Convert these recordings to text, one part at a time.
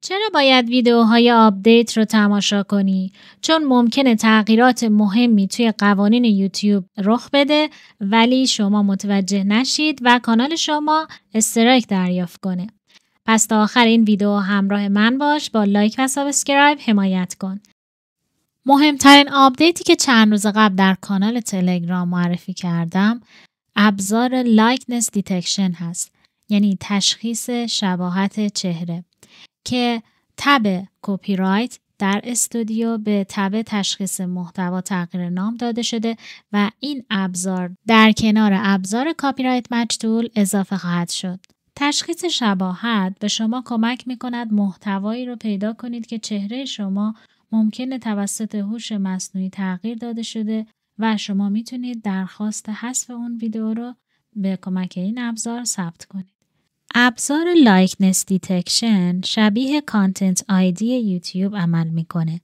چرا باید ویدیوهای آپدیت رو تماشا کنی؟ چون ممکنه تغییرات مهمی توی قوانین یوتیوب رخ بده ولی شما متوجه نشید و کانال شما استرایک دریافت کنه. پس تا آخر این ویدیو همراه من باش، با لایک و سابسکرایب حمایت کن. مهمترین آپدیتی که چند روز قبل در کانال تلگرام معرفی کردم ابزار لایکنس دیتکشن هست، یعنی تشخیص شباهت چهره که تب کپی رایت در استودیو به تب تشخیص محتوا تغییر نام داده شده و این ابزار در کنار ابزار کپی رایت مچ تول اضافه خواهد شد. تشخیص شباهت به شما کمک می‌کند محتوایی رو پیدا کنید که چهره شما ممکنه توسط هوش مصنوعی تغییر داده شده و شما میتونید درخواست حذف اون ویدیو رو به کمک این ابزار ثبت کنید. ابزار لایکنس دیتکشن شبیه کانتنت آیدی یوتیوب عمل میکنه.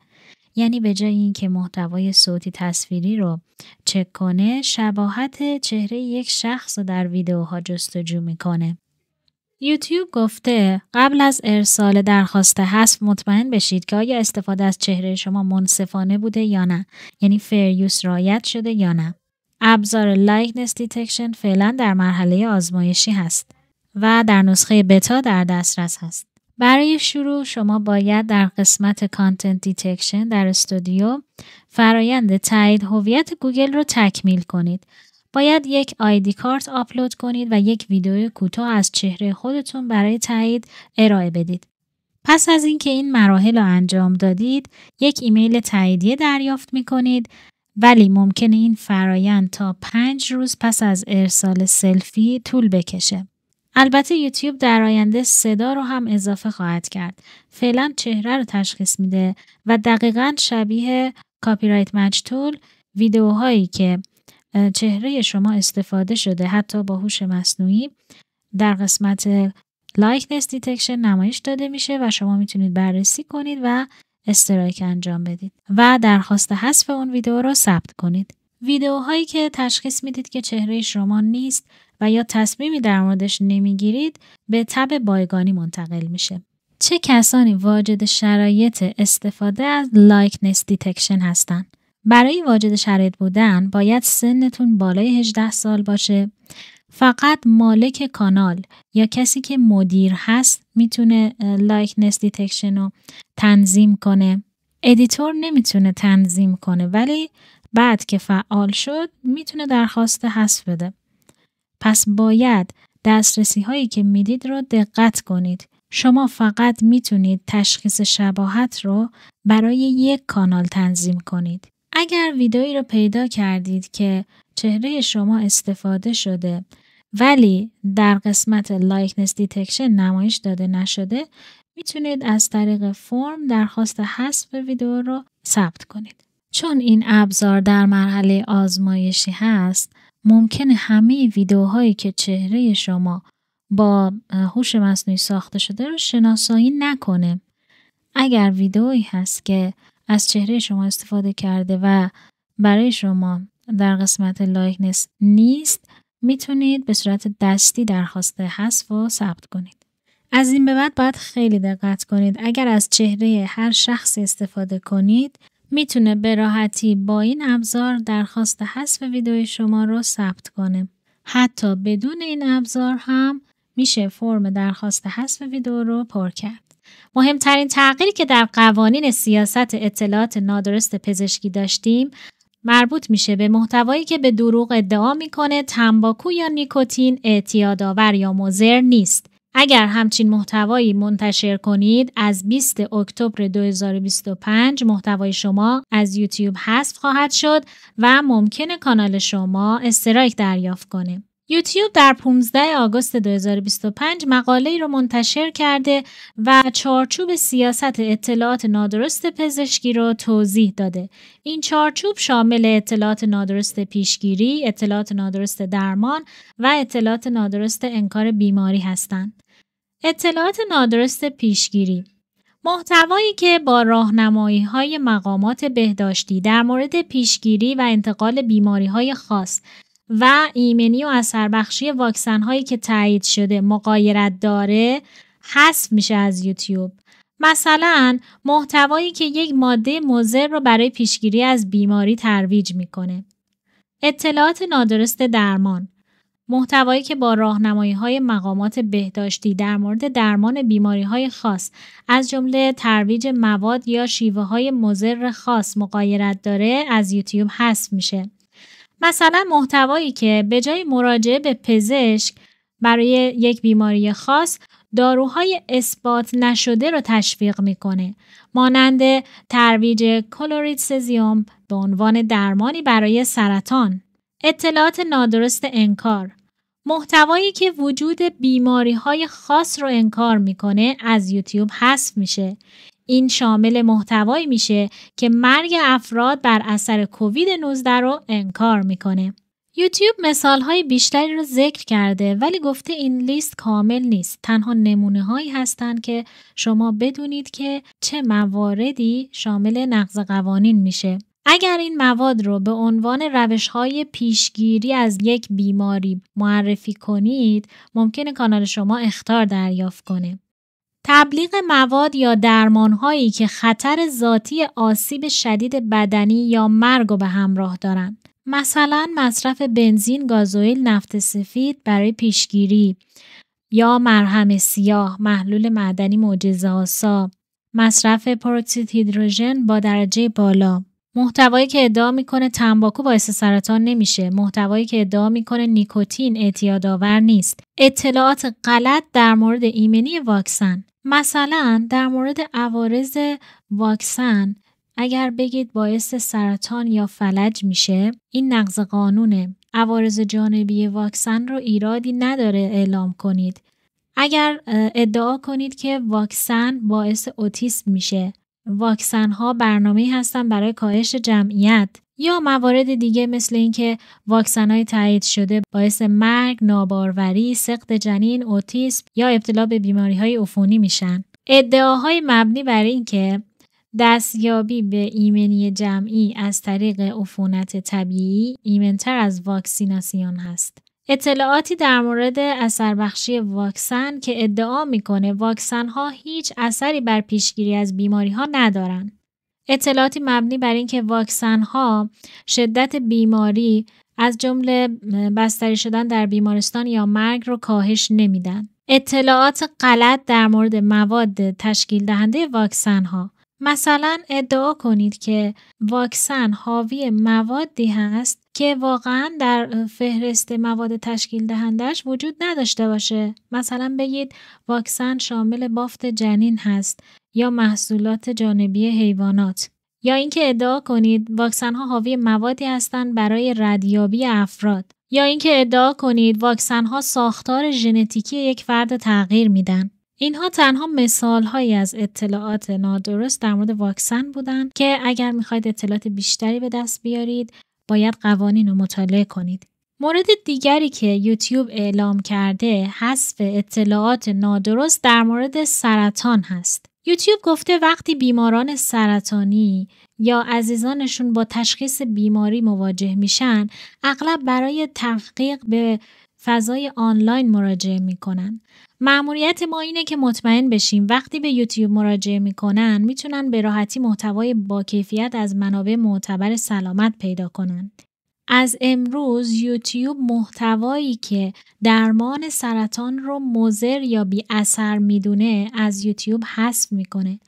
یعنی به جای اینکه محتوای صوتی تصویری رو چک کنه، شباهت چهره یک شخص رو در ویدیوها جستجو میکنه. یوتیوب گفته قبل از ارسال درخواست حذف مطمئن بشید که آیا استفاده از چهره شما منصفانه بوده یا نه، یعنی فیر یوز رعایت شده یا نه. ابزار لایکنس دیتکشن فعلا در مرحله آزمایشی هست و در نسخه بتا در دسترس هست. برای شروع شما باید در قسمت کانتنت دیتکشن در استودیو فرایند تایید هویت گوگل رو تکمیل کنید. باید یک آیدی کارت آپلود کنید و یک ویدیو کوتاه از چهره خودتون برای تایید ارائه بدید. پس از اینکه این مراحل رو انجام دادید، یک ایمیل تاییدیه دریافت می‌کنید، ولی ممکنه این فرایند تا 5 روز پس از ارسال سلفی طول بکشه. البته یوتیوب در آینده صدا رو هم اضافه خواهد کرد. فعلا چهره رو تشخیص میده و دقیقاً شبیه کپی رایت مچ تول ویدیوهایی که چهره شما استفاده شده حتی با هوش مصنوعی در قسمت لایکنس دیتکشن نمایش داده میشه و شما میتونید بررسی کنید و استرایک انجام بدید و درخواست حذف اون ویدیو رو ثبت کنید. ویدیوهایی که تشخیص میدید که چهره شما نیست و یا تصمیمی در موردش نمیگیرید به تب بایگانی منتقل میشه. چه کسانی واجد شرایط استفاده از لایکنس دیتکشن هستن؟ برای واجد شرایط بودن باید سنتون بالای 18 سال باشه. فقط مالک کانال یا کسی که مدیر هست میتونه لایکنس دیتکشن رو تنظیم کنه. ادیتور نمیتونه تنظیم کنه ولی بعد که فعال شد میتونه درخواست حذف بده. پس باید دسترسی هایی که میدید رو دقت کنید. شما فقط میتونید تشخیص شباهت رو برای یک کانال تنظیم کنید. اگر ویدئویی رو پیدا کردید که چهره شما استفاده شده ولی در قسمت لایکنس دیتکشن نمایش داده نشده، میتونید از طریق فرم درخواست حذف ویدیو رو ثبت کنید. چون این ابزار در مرحله آزمایشی هست، ممکنه همه ویدیوهایی که چهره شما با هوش مصنوعی ساخته شده رو شناسایی نکنه. اگر ویدیویی هست که از چهره شما استفاده کرده و برای شما در قسمت لایکنس نیست، میتونید به صورت دستی درخواست حذف و ثبت کنید. از این به بعد باید خیلی دقت کنید. اگر از چهره هر شخصی استفاده کنید، میتونه به راحتی با این ابزار درخواست حذف ویدیوی شما رو ثبت کنه. حتی بدون این ابزار هم میشه فرم درخواست حذف ویدیو رو پر کرد. مهمترین تغییری که در قوانین سیاست اطلاعات نادرست پزشکی داشتیم مربوط میشه به محتوایی که به دروغ ادعا میکنه تنباکو یا نیکوتین اعتیادآور یا مضر نیست. اگر همچین محتوایی منتشر کنید، از 20 اکتبر 2025 محتوای شما از یوتیوب حذف خواهد شد و ممکنه کانال شما استرایک دریافت کنه. یوتیوب در 15 آگوست 2025 مقاله‌ای رو منتشر کرده و چارچوب سیاست اطلاعات نادرست پزشکی رو توضیح داده. این چارچوب شامل اطلاعات نادرست پیشگیری، اطلاعات نادرست درمان و اطلاعات نادرست انکار بیماری هستند. اطلاعات نادرست پیشگیری: محتوایی که با راهنمایی‌های مقامات بهداشتی در مورد پیشگیری و انتقال بیماری‌های خاص و ایمنی و اثربخشی واکسن‌هایی که تایید شده مغایرت داره حذف میشه از یوتیوب. مثلا محتوایی که یک ماده مضر رو برای پیشگیری از بیماری ترویج میکنه. اطلاعات نادرست درمان، محتوایی که با راهنمایی‌های مقامات بهداشتی در مورد درمان بیماری‌های خاص از جمله ترویج مواد یا شیوه‌های مضر خاص مغایرت داره از یوتیوب حذف میشه. مثلا محتوایی که به جای مراجعه به پزشک برای یک بیماری خاص داروهای اثبات نشده رو تشویق میکنه، مانند ترویج کلوریدسزیوم به عنوان درمانی برای سرطان. اطلاعات نادرست انکار، محتوایی که وجود بیماری‌های خاص رو انکار میکنه از یوتیوب حذف میشه. این شامل محتوایی میشه که مرگ افراد بر اثر کووید 19 رو انکار میکنه. یوتیوب مثالهای بیشتری رو ذکر کرده ولی گفته این لیست کامل نیست. تنها نمونه‌هایی هستند که شما بدونید که چه مواردی شامل نقض قوانین میشه. اگر این مواد رو به عنوان روش‌های پیشگیری از یک بیماری معرفی کنید، ممکنه کانال شما اخطار دریافت کنه. تبلیغ مواد یا درمان‌هایی که خطر ذاتی آسیب شدید بدنی یا مرگ رو به همراه دارن. مثلا مصرف بنزین، گازوئیل، نفت سفید برای پیشگیری یا مرهم سیاه، محلول معدنی معجزه‌آسا، مصرف پروکسید هیدروژن با درجه بالا. محتوایی که ادعا میکنه تنباکو باعث سرطان نمیشه، محتوایی که ادعا میکنه نیکوتین اعتیادآور نیست، اطلاعات غلط در مورد ایمنی واکسن. مثلا در مورد عوارض واکسن اگر بگید باعث سرطان یا فلج میشه، این نقض قانونه. عوارض جانبی واکسن رو ایرادی نداره اعلام کنید. اگر ادعا کنید که واکسن باعث اوتیسم میشه، واکسن ها برنامه‌ای هستن برای کاهش جمعیت، یا موارد دیگه مثل اینکه واکسن های تایید شده باعث مرگ، ناباروری، سقط جنین، اوتیسم یا ابتلا به بیماری های عفونی میشن. ادعاهای مبنی بر اینکه دستیابی به ایمنی جمعی از طریق عفونت طبیعی ایمن‌تر از واکسیناسیون هست. اطلاعاتی در مورد اثر بخشی واکسن که ادعا میکنه واکسن ها هیچ اثری بر پیشگیری از بیماری ها ندارن. اطلاعاتی مبنی بر اینکه واکسن ها شدت بیماری از جمله بستری شدن در بیمارستان یا مرگ رو کاهش نمیدن. اطلاعات غلط در مورد مواد تشکیل دهنده واکسن ها. مثلا ادعا کنید که واکسن حاوی موادی هست که واقعا در فهرست مواد تشکیل دهندش وجود نداشته باشه. مثلا بگید واکسن شامل بافت جنین هست یا محصولات جانبی حیوانات. یا اینکه ادعا کنید واکسن ها حاوی موادی هستند برای ردیابی افراد. یا اینکه ادعا کنید واکسن ها ساختار ژنتیکی یک فرد تغییر میدن. اینها تنها مثال‌هایی از اطلاعات نادرست در مورد واکسن بودن که اگر می‌خواید اطلاعات بیشتری به دست بیارید باید قوانین رو مطالعه کنید. مورد دیگری که یوتیوب اعلام کرده حذف اطلاعات نادرست در مورد سرطان هست. یوتیوب گفته وقتی بیماران سرطانی یا عزیزانشون با تشخیص بیماری مواجه میشن، اغلب برای تحقیق به فضای آنلاین مراجعه میکنن. مأموریت ما اینه که مطمئن بشیم وقتی به یوتیوب مراجعه میکنن میتونن به راحتی محتوای با کیفیت از منابع معتبر سلامت پیدا کنن. از امروز یوتیوب محتوایی که درمان سرطان رو مضر یا بی اثر میدونه از یوتیوب حذف میکنه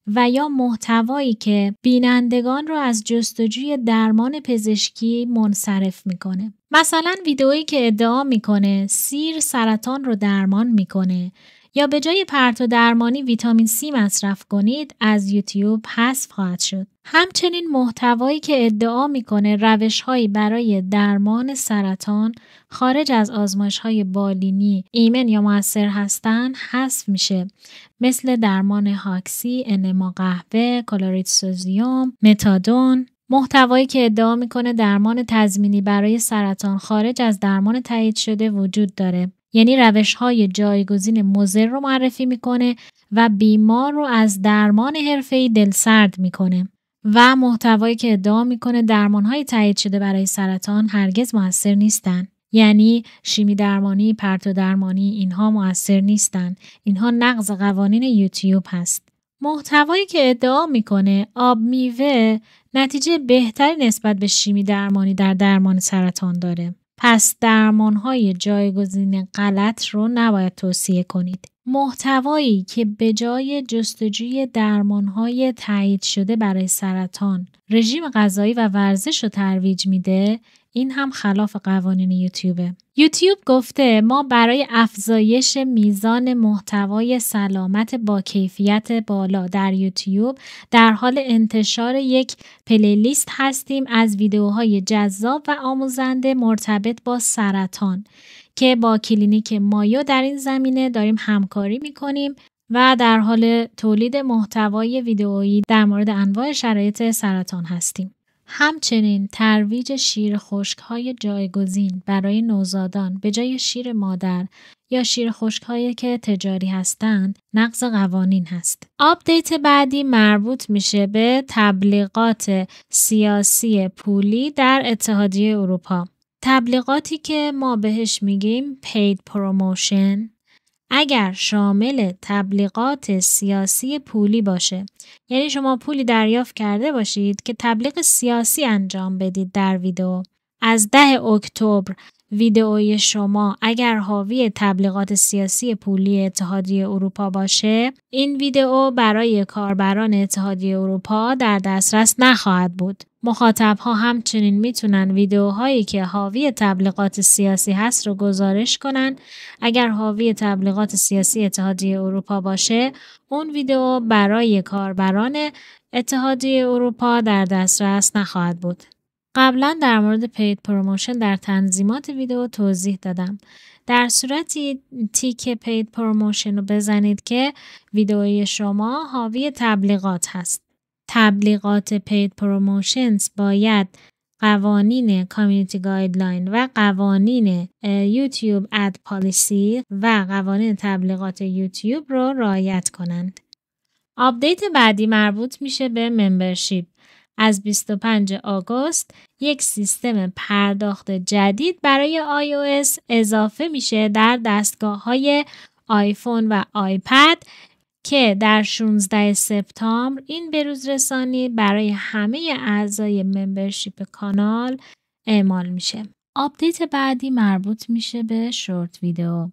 و یا محتوایی که بینندگان رو از جستجوی درمان پزشکی منصرف میکنه. مثلا ویدئویی که ادعا میکنه سیر سرطان رو درمان میکنه یا به جای پرتو درمانی ویتامین C مصرف کنید از یوتیوب حذف خواهد شد. همچنین محتوایی که ادعا میکنه روش‌هایی برای درمان سرطان خارج از آزمایش‌های بالینی ایمن یا مؤثر هستن حذف میشه، مثل درمان هاکسی، انما قهوه، کلوریدسزیوم، متادون. محتوایی که ادعا میکنه درمان تضمینی برای سرطان خارج از درمان تایید شده وجود داره، یعنی روش‌های جایگزین مضر رو معرفی میکنه و بیمار رو از درمان حرفه‌ای دلسرد میکنه. و محتوایی که ادعا میکنه درمان‌های تایید شده برای سرطان هرگز مؤثر نیستن، یعنی شیمی درمانی، پرتو درمانی، اینها مؤثر نیستن. اینها نقض قوانین یوتیوب هست. محتوایی که ادعا میکنه آب میوه نتیجه بهتری نسبت به شیمی درمانی در درمان سرطان داره. پس درمانهای جایگزین غلط رو نباید توصیه کنید. محتوایی که به جای جستجوی درمانهای تایید شده برای سرطان، رژیم غذایی و ورزش رو ترویج میده، این هم خلاف قوانین یوتیوبه. یوتیوب گفته ما برای افزایش میزان محتوای سلامت با کیفیت بالا در یوتیوب در حال انتشار یک پلیلیست هستیم از ویدیوهای جذاب و آموزنده مرتبط با سرطان که با کلینیک مایو در این زمینه داریم همکاری میکنیم و در حال تولید محتوای ویدئویی در مورد انواع شرایط سرطان هستیم. همچنین ترویج شیر خشک‌های جایگزین برای نوزادان به جای شیر مادر یا شیر خشک‌هایی که تجاری هستند نقض قوانین هست. آپدیت بعدی مربوط میشه به تبلیغات سیاسی پولی در اتحادیه اروپا. تبلیغاتی که ما بهش میگیم paid promotion اگر شامل تبلیغات سیاسی پولی باشه، یعنی شما پولی دریافت کرده باشید که تبلیغ سیاسی انجام بدید در ویدیو، از 10 اکتبر ویدئوی شما اگر حاوی تبلیغات سیاسی پولی اتحادیه اروپا باشه، این ویدئو برای کاربران اتحادیه اروپا در دسترس نخواهد بود. مخاطب‌ها همچنین میتونن ویدئوهایی که حاوی تبلیغات سیاسی هست رو گزارش کنن. اگر حاوی تبلیغات سیاسی اتحادیه اروپا باشه، اون ویدئو برای کاربران اتحادیه اروپا در دسترس نخواهد بود. قبلا در مورد پید پروموشن در تنظیمات ویدیو توضیح دادم. در صورتی تیک پید پروموشن رو بزنید که ویدئوی شما حاوی تبلیغات هست. تبلیغات پید پروموشنز باید قوانین کامیونیتی گایدلاین و قوانین یوتیوب اد پالیسی و قوانین تبلیغات یوتیوب رو رعایت کنند. آپدیت بعدی مربوط میشه به ممبرشیپ. از 25 آگوست یک سیستم پرداخت جدید برای iOS اضافه میشه در دستگاه‌های آیفون و آیپد که در 16 سپتامبر این بروز رسانی برای همه اعضای ممبرشیپ کانال اعمال میشه. آپدیت بعدی مربوط میشه به شورت ویدیو.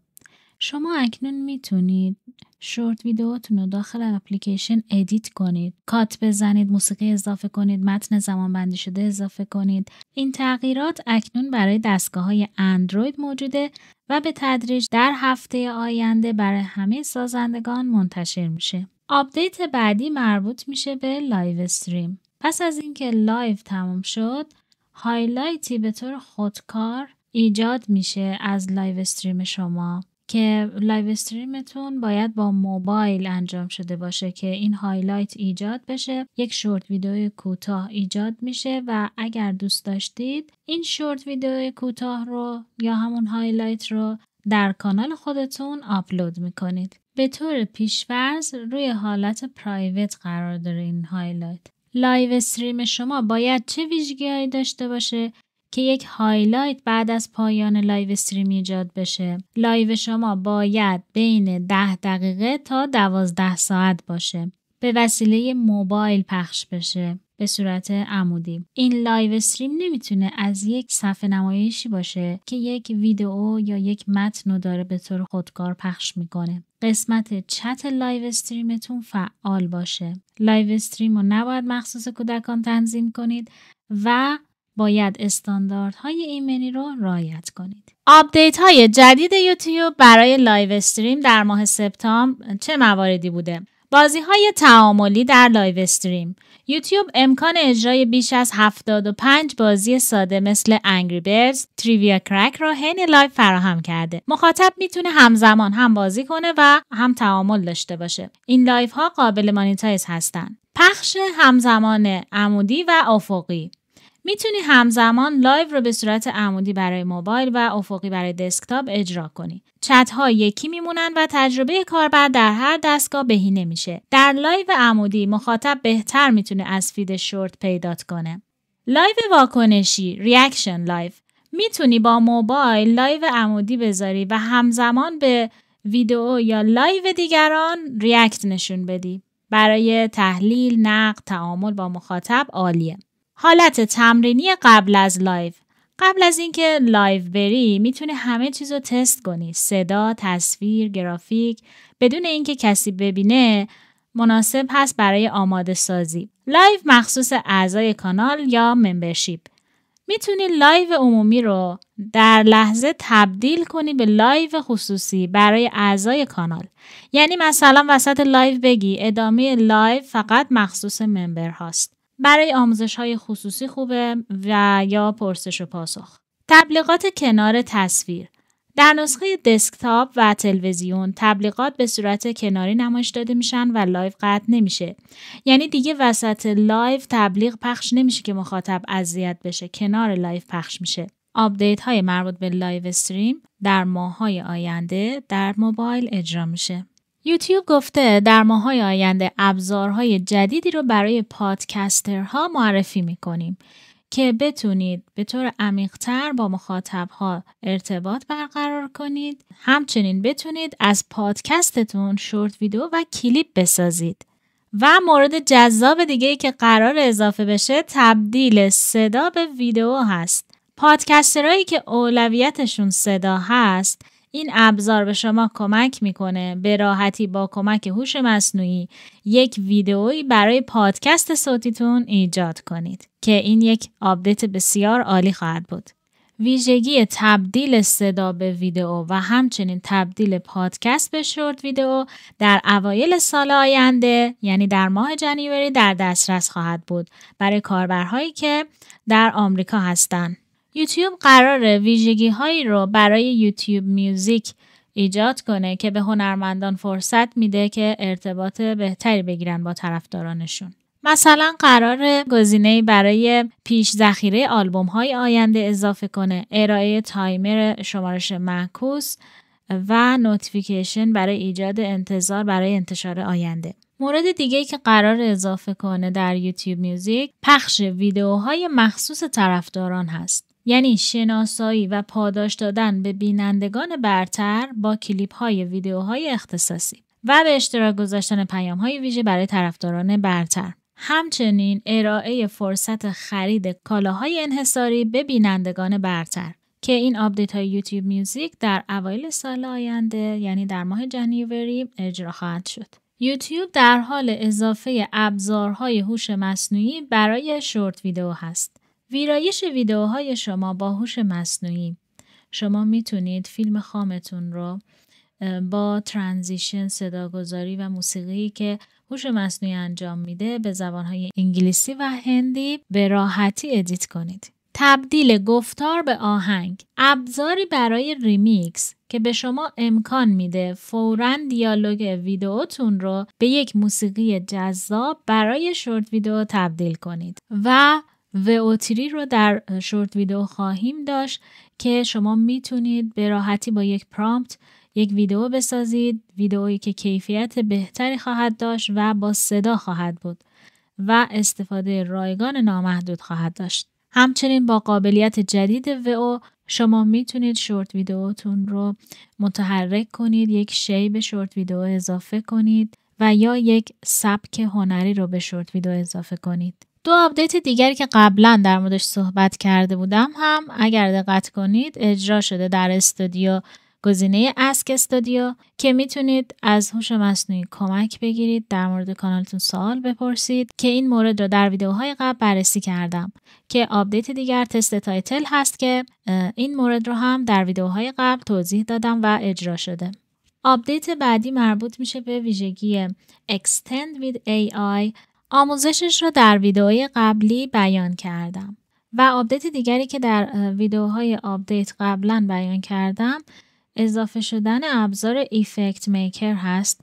شما اکنون میتونید شورت ویدیوتون رو داخل اپلیکیشن ادیت کنید، کات بزنید، موسیقی اضافه کنید، متن زمانبندی شده اضافه کنید. این تغییرات اکنون برای دستگاه‌های اندروید موجوده و به تدریج در هفته آینده برای همه سازندگان منتشر میشه. آپدیت بعدی مربوط میشه به لایو استریم. پس از اینکه لایو تموم شد، هایلایتی به طور خودکار ایجاد میشه از لایو استریم شما که لایو استریمتون باید با موبایل انجام شده باشه که این هایلایت ایجاد بشه. یک شورت ویدیو کوتاه ایجاد میشه و اگر دوست داشتید این شورت ویدیو کوتاه رو یا همون هایلایت رو در کانال خودتون آپلود میکنید. به طور پیش‌فرض روی حالت پرایوت قرار داره این هایلایت. لایو استریم شما باید چه ویژگی‌هایی داشته باشه که یک هایلایت بعد از پایان لایو استریم ایجاد بشه؟ لایو شما باید بین 10 دقیقه تا 12 ساعت باشه. به وسیله موبایل پخش بشه به صورت عمودی. این لایو استریم نمیتونه از یک صفحه نمایشی باشه که یک ویدئو یا یک متن رو داره به طور خودکار پخش میکنه. قسمت چت لایو استریمتون فعال باشه. لایو استریم رو نباید مخصوص کودکان تنظیم کنید و باید استانداردهای ایمنی رو رعایت کنید. آپدیت های جدید یوتیوب برای لایو استریم در ماه سپتامبر چه مواردی بوده؟ بازی های تعاملی در لایو استریم. یوتیوب امکان اجرای بیش از 75 بازی ساده مثل انگری بیردز، تریویا کرک را حین لایو فراهم کرده. مخاطب میتونه همزمان هم بازی کنه و هم تعامل داشته باشه. این لایو ها قابل مانیتایز هستن. پخش همزمان عمودی و افقی. میتونی همزمان لایو رو به صورت عمودی برای موبایل و افقی برای دسکتاپ اجرا کنی. چت ها یکی میمونن و تجربه کاربر در هر دستگاه بهینه میشه. در لایو عمودی مخاطب بهتر میتونه از فید شورت پیدا کنه. لایو واکنشی ریاکشن لایو. میتونی با موبایل لایو عمودی بذاری و همزمان به ویدیو یا لایو دیگران ریاکت نشون بدی. برای تحلیل، نقد، تعامل با مخاطب عالیه. حالت تمرینی قبل از لایو. قبل از اینکه لایو بری میتونی همه چیز رو تست کنی. صدا، تصویر، گرافیک، بدون اینکه کسی ببینه مناسب هست برای آماده سازی. لایو مخصوص اعضای کانال یا ممبرشیپ. میتونی لایو عمومی رو در لحظه تبدیل کنی به لایو خصوصی برای اعضای کانال. یعنی مثلا وسط لایو بگی ادامه لایو فقط مخصوص ممبر هاست. برای آموزش های خصوصی خوبه و یا پرسش و پاسخ. تبلیغات کنار تصویر. در نسخه دسکتاپ و تلویزیون تبلیغات به صورت کناری نمایش داده میشن و لایو قطع نمیشه. یعنی دیگه وسط لایو تبلیغ پخش نمیشه که مخاطب اذیت بشه، کنار لایو پخش میشه. آپدیت های مربوط به لایو استریم در ماه‌های آینده در موبایل اجرا میشه. یوتیوب گفته در ماه‌های آینده ابزارهای جدیدی رو برای پادکسترها معرفی میکنیم که بتونید به طور عمیق‌تر با مخاطب‌ها ارتباط برقرار کنید. همچنین بتونید از پادکستتون شورت ویدیو و کلیپ بسازید. و مورد جذاب دیگه‌ای که قرار اضافه بشه تبدیل صدا به ویدیو هست. پادکسترهایی که اولویتشون صدا هست، این ابزار به شما کمک میکنه به راحتی با کمک هوش مصنوعی یک ویدئویی برای پادکست صوتیتون ایجاد کنید که این یک آپدیت بسیار عالی خواهد بود. ویژگی تبدیل صدا به ویدئو و همچنین تبدیل پادکست به شورت ویدئو در اوایل سال آینده، یعنی در ماه جنیوری، در دسترس خواهد بود برای کاربرهایی که در آمریکا هستند. یوتیوب قراره ویژگی هایی رو برای یوتیوب میوزیک ایجاد کنه که به هنرمندان فرصت میده که ارتباط بهتری بگیرن با طرفدارانشون. مثلا قراره گزینه‌ای برای پیش ذخیره آلبوم های آینده اضافه کنه، ارائه تایمر شمارش معکوس و نوتیفیکیشن برای ایجاد انتظار برای انتشار آینده. مورد دیگه‌ای که قرار اضافه کنه در یوتیوب میوزیک پخش ویدیوهای مخصوص طرفداران هست. یعنی شناسایی و پاداش دادن به بینندگان برتر با کلیپ‌های ویدیوهای اختصاصی و به اشتراک گذاشتن پیام‌های ویژه برای طرفداران برتر. همچنین ارائه فرصت خرید کالاهای انحصاری به بینندگان برتر که این آپدیت های یوتیوب میوزیک در اوایل سال آینده، یعنی در ماه جنیوری، اجرا خواهد شد. یوتیوب در حال اضافه ابزارهای هوش مصنوعی برای شورت ویدیو هست. ویرایش ویدیوهای شما با هوش مصنوعی، شما میتونید فیلم خامتون رو با ترانزیشن، صداگذاری و موسیقی که هوش مصنوعی انجام میده به زبانهای انگلیسی و هندی به راحتی ادیت کنید. تبدیل گفتار به آهنگ، ابزاری برای ریمیکس که به شما امکان میده فوراً دیالوگ ویدیوتون رو به یک موسیقی جذاب برای شورت ویدیو تبدیل کنید. و VO3 رو در شورت ویدیو خواهیم داشت که شما میتونید به راحتی با یک پرامپت یک ویدیو بسازید، ویدیویی که کیفیت بهتری خواهد داشت و با صدا خواهد بود و استفاده رایگان نامحدود خواهد داشت. همچنین با قابلیت جدید VO شما میتونید شورت ویدیوتون رو متحرک کنید، یک شی به شورت ویدیو اضافه کنید و یا یک سبک هنری رو به شورت ویدیو اضافه کنید. دو آپدیت دیگری که قبلا در موردش صحبت کرده بودم هم اگر دقت کنید اجرا شده در استودیو، گزینه اسک استودیو که میتونید از هوش مصنوعی کمک بگیرید، در مورد کانالتون سوال بپرسید که این مورد رو در ویدیوهای قبل بررسی کردم که آپدیت دیگر تست تایتل هست که این مورد رو هم در ویدیوهای قبل توضیح دادم و اجرا شده. آپدیت بعدی مربوط میشه به ویژگی Extend with AI. آموزشش رو در ویدیوهای قبلی بیان کردم و آپدیت دیگری که در ویدیوهای آپدیت قبلا بیان کردم اضافه شدن ابزار ایفکت میکر هست.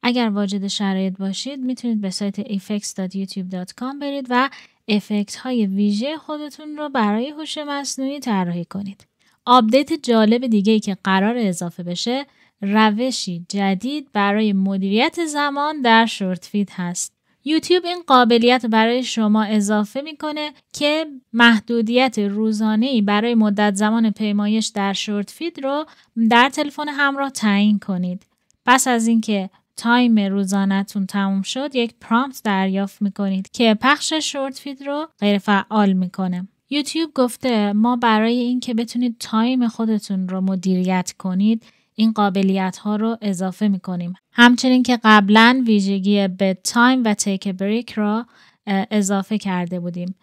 اگر واجد شرایط باشید میتونید به سایت effects.youtube.com برید و افکت های ویژه خودتون رو برای هوش مصنوعی طراحی کنید. آپدیت جالب دیگه‌ای که قرار اضافه بشه روشی جدید برای مدیریت زمان در شورت فید هست. یوتیوب این قابلیت برای شما اضافه میکنه که محدودیت روزانه‌ای برای مدت زمان پیمایش در شورت فید رو در تلفن همراه تعیین کنید. پس از اینکه تایم روزانه‌تون تموم شد یک پرامپت دریافت میکنید که پخش شورت فید رو غیر فعال میکنه. یوتیوب گفته ما برای این که بتونید تایم خودتون رو مدیریت کنید این قابلیت ها رو اضافه میکنیم. همچنین که قبلا ویژگی بد تایم و تیک بریک را اضافه کرده بودیم.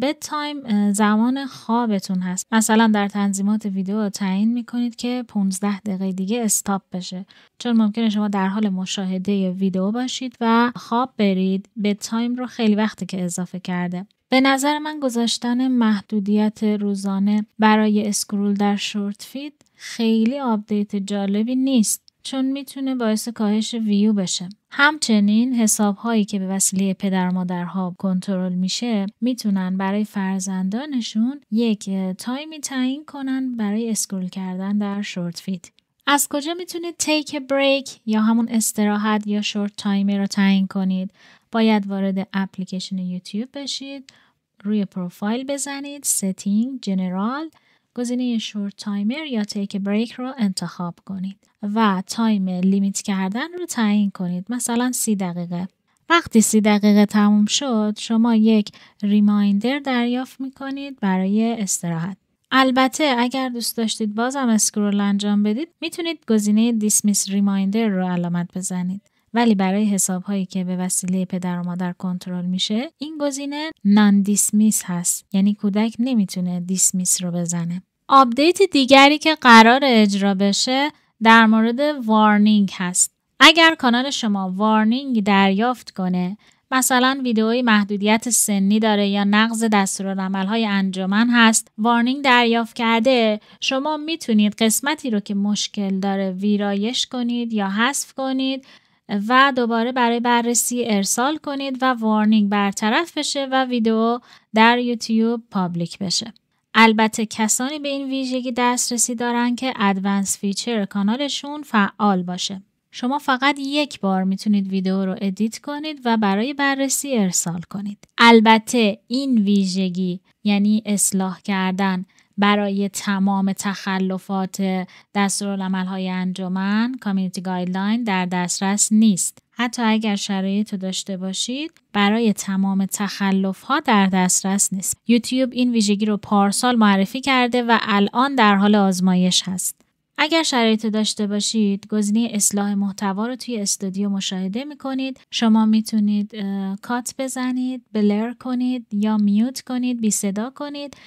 بد تایم زمان خوابتون هست. مثلا در تنظیمات ویدیو تعیین میکنید که 15 دقیقه دیگه استاپ بشه، چون ممکنه شما در حال مشاهده ویدیو باشید و خواب برید. بد تایم رو خیلی وقته که اضافه کرده. به نظر من گذاشتن محدودیت روزانه برای اسکرول در شورت فید خیلی آپدیت جالبی نیست، چون میتونه باعث کاهش ویو بشه. همچنین حساب‌هایی که به وسیله پدر و مادرها کنترل میشه میتونن برای فرزندانشون یک تایمی تعیین کنن برای اسکرول کردن در شورت فید. از کجا میتونید تیک بریک یا همون استراحت یا شورت تایمر رو تعیین کنید؟ باید وارد اپلیکیشن یوتیوب بشید، روی پروفایل بزنید، ستینگ، جنرال، گزینه شورت تایمر یا تیک بریک رو انتخاب کنید و تایم لیمیت کردن رو تعیین کنید، مثلا 30 دقیقه. وقتی 30 دقیقه تموم شد شما یک ریمایندر دریافت میکنید برای استراحت. البته اگر دوست داشتید بازم اسکرول انجام بدید میتونید گزینه دیسمیس ریمایندر رو علامت بزنید، ولی برای حساب‌هایی که به وسیله پدر و مادر کنترل میشه این گزینه نان دیسمیس هست، یعنی کودک نمیتونه دیسمیس رو بزنه. آپدیت دیگری که قرار اجرا بشه در مورد وارنینگ هست. اگر کانال شما وارنینگ دریافت کنه، مثلا ویدئوی محدودیت سنی داره یا نقض دستورالعمل‌های انجمن هست، وارنینگ دریافت کرده، شما میتونید قسمتی رو که مشکل داره ویرایش کنید یا حذف کنید و دوباره برای بررسی ارسال کنید و وارنینگ برطرف بشه و ویدیو در یوتیوب پابلیک بشه. البته کسانی به این ویژگی دسترسی دارن که ادوانس فیچر کانالشون فعال باشه. شما فقط یک بار میتونید ویدیو رو ادیت کنید و برای بررسی ارسال کنید. البته این ویژگی یعنی اصلاح کردن برای تمام تخلفات دستورالعمل‌های انجمن کامیونیتی گایدلاین در دسترس نیست. حتی اگر شرایط رو داشته باشید برای تمام تخلف‌ها در دسترس نیست. یوتیوب این ویژگی رو پارسال معرفی کرده و الان در حال آزمایش هست. اگر شرایط داشته باشید گزینه اصلاح محتوا رو توی استودیو مشاهده میکنید. شما میتونید کات بزنید، بلر کنید یا میوت کنید، بی صدا کنید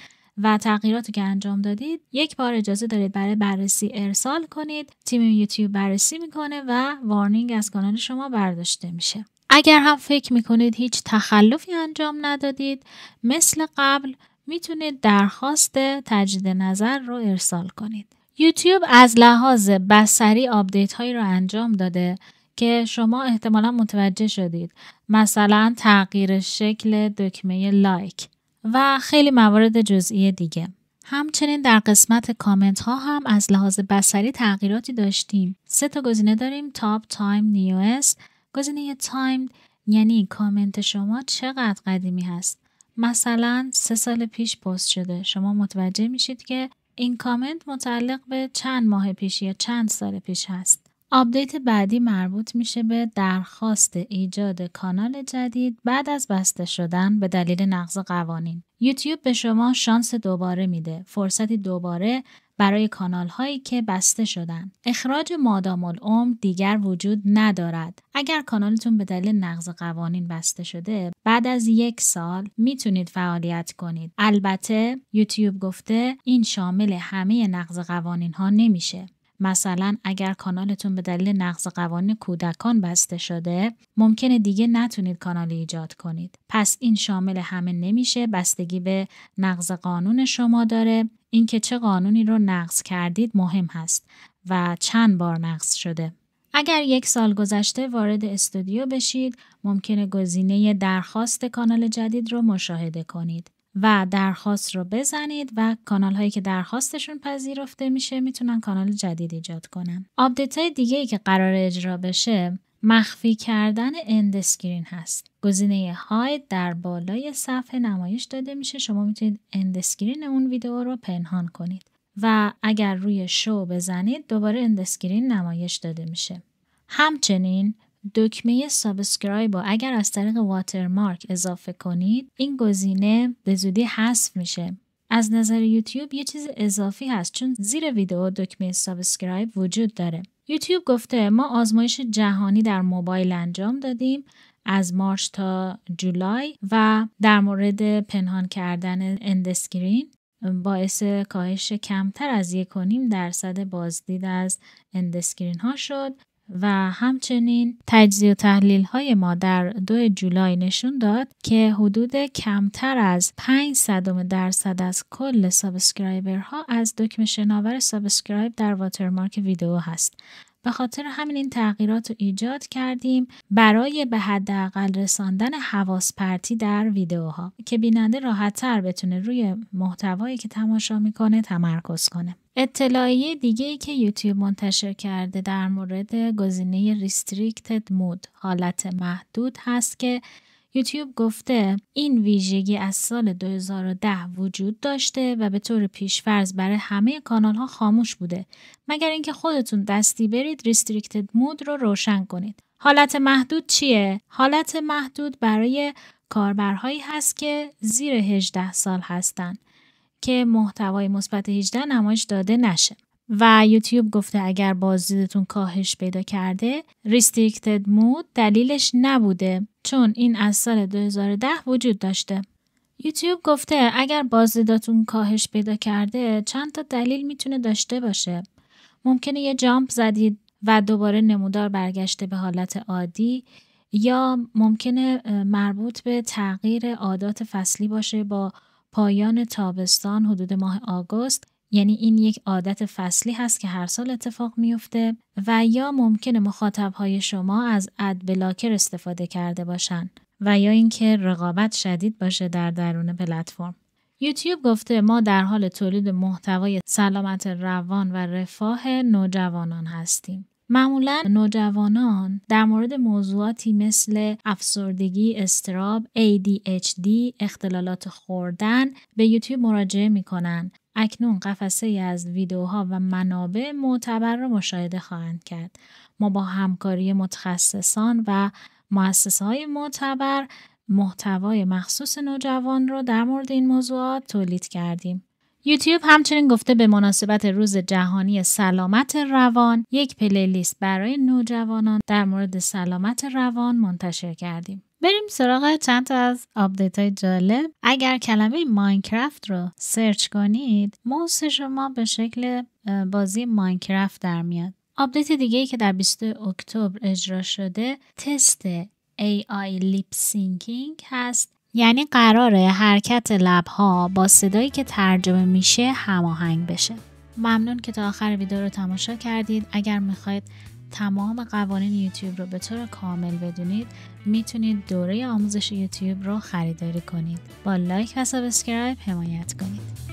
و تغییراتی که انجام دادید یک بار اجازه دارید برای بررسی ارسال کنید. تیم یوتیوب بررسی میکنه و وارنینگ از کانال شما برداشته میشه. اگر هم فکر میکنید هیچ تخلفی انجام ندادید، مثل قبل میتونید درخواست تجدید نظر رو ارسال کنید. یوتیوب از لحاظ بصری آپدیت هایی رو انجام داده که شما احتمالا متوجه شدید، مثلا تغییر شکل دکمه لایک و خیلی موارد جزئی دیگه. همچنین در قسمت کامنت ها هم از لحاظ بصری تغییراتی داشتیم. 3 گزینه داریم: تاپ، تایم، نیوست. گزینه تایم یعنی کامنت شما چقدر قدیمی هست. مثلا 3 سال پیش پست شده، شما متوجه میشید که این کامنت متعلق به چند ماه پیش یا چند سال پیش هست. آپدیت بعدی مربوط میشه به درخواست ایجاد کانال جدید بعد از بسته شدن به دلیل نقض قوانین. یوتیوب به شما شانس دوباره میده، فرصتی دوباره برای کانال هایی که بسته شدن. اخراج مادام العمر دیگر وجود ندارد. اگر کانالتون به دلیل نقض قوانین بسته شده، بعد از 1 سال میتونید فعالیت کنید. البته یوتیوب گفته این شامل همه نقض قوانین ها نمیشه. مثلا اگر کانالتون به دلیل نقض قوانین کودکان بسته شده، ممکنه دیگه نتونید کانال ایجاد کنید. پس این شامل همه نمیشه، بستگی به نقض قانون شما داره. اینکه چه قانونی رو نقض کردید مهم هست و چند بار نقض شده. اگر 1 سال گذشته وارد استودیو بشید، ممکنه گزینه درخواست کانال جدید رو مشاهده کنید و درخواست رو بزنید و کانال هایی که درخواستشون پذیرفته میشه میتونن کانال جدید ایجاد کنن. آپدیت های دیگه ای که قرار اجرا بشه مخفی کردن اند اسکرین هست. گزینه هاید در بالای صفحه نمایش داده میشه. شما میتونید اند اسکرین اون ویدیو رو پنهان کنید و اگر روی شو بزنید دوباره اند اسکرین نمایش داده میشه. همچنین دکمه سابسکرایب رو اگر از طریق واترمارک اضافه کنید این گزینه به زودی حذف میشه. از نظر یوتیوب یه چیز اضافی هست چون زیر ویدیو دکمه سابسکرایب وجود داره. یوتیوب گفته ما آزمایش جهانی در موبایل انجام دادیم از مارچ تا جولای و در مورد پنهان کردن اند اسکرین باعث کاهش کمتر از 1.5% بازدید از اند اسکرین ها شد و همچنین تجزیه و تحلیل های ما در 2 جولای نشون داد که حدود کمتر از 0.05% از کل سابسکرایبرها از دکمه شناور سابسکرایب در واترمارک ویدیو هست. به خاطر همین این تغییرات رو ایجاد کردیم برای به حداقل رساندن حواس پرتی در ویدیوها که بیننده راحت‌تر بتونه روی محتوایی که تماشا میکنه تمرکز کنه. اطلاعیه دیگه‌ای که یوتیوب منتشر کرده در مورد گزینه Restricted Mode حالت محدود هست که یوتیوب گفته این ویژگی از سال 2010 وجود داشته و به طور پیش‌فرض برای همه کانال‌ها خاموش بوده مگر اینکه خودتون دستی برید Restricted Mode رو روشن کنید. حالت محدود چیه؟ حالت محدود برای کاربرهایی هست که زیر 18 سال هستن که محتوای مثبت 18 نمایش داده نشه. و یوتیوب گفته اگر بازدیدتون کاهش پیدا کرده Restricted Mode دلیلش نبوده چون این از سال 2010 وجود داشته. یوتیوب گفته اگر بازدیدتون کاهش پیدا کرده چند تا دلیل میتونه داشته باشه. ممکنه یه جامپ زدید و دوباره نمودار برگشته به حالت عادی یا ممکنه مربوط به تغییر عادات فصلی باشه با پایان تابستان حدود ماه آگوست، یعنی این یک عادت فصلی هست که هر سال اتفاق میفته و یا ممکنه مخاطبهای شما از اد بلاکر استفاده کرده باشن و یا اینکه رقابت شدید باشه در درون پلتفرم. یوتیوب گفته ما در حال تولید محتوای سلامت روان و رفاه نوجوانان هستیم. معمولا نوجوانان در مورد موضوعاتی مثل افسردگی، اضطراب، ADHD، اختلالات خوردن به یوتیوب مراجعه میکنن. اکنون قفسه از ویدیوها و منابع معتبر را مشاهده خواهند کرد. ما با همکاری متخصصان و مؤسسه‌های معتبر محتوای مخصوص نوجوان را در مورد این موضوعات تولید کردیم. یوتیوب همچنین گفته به مناسبت روز جهانی سلامت روان یک پلیلیست برای نوجوانان در مورد سلامت روان منتشر کردیم. بریم سراغ چند تا از آپدیت های جالب. اگر کلمه ماینکرافت رو سرچ کنید موس شما به شکل بازی ماینکرافت در میاد. آپدیت دیگه‌ای که در 20 اکتبر اجرا شده تست AI لیپ سینکینگ هست، یعنی قراره حرکت لب‌ها با صدایی که ترجمه میشه هماهنگ بشه. ممنون که تا آخر ویدیو رو تماشا کردید. اگر میخواید تمام قوانین یوتیوب رو به طور کامل بدونید میتونید دوره آموزش یوتیوب رو خریداری کنید. با لایک و سابسکرایب حمایت کنید.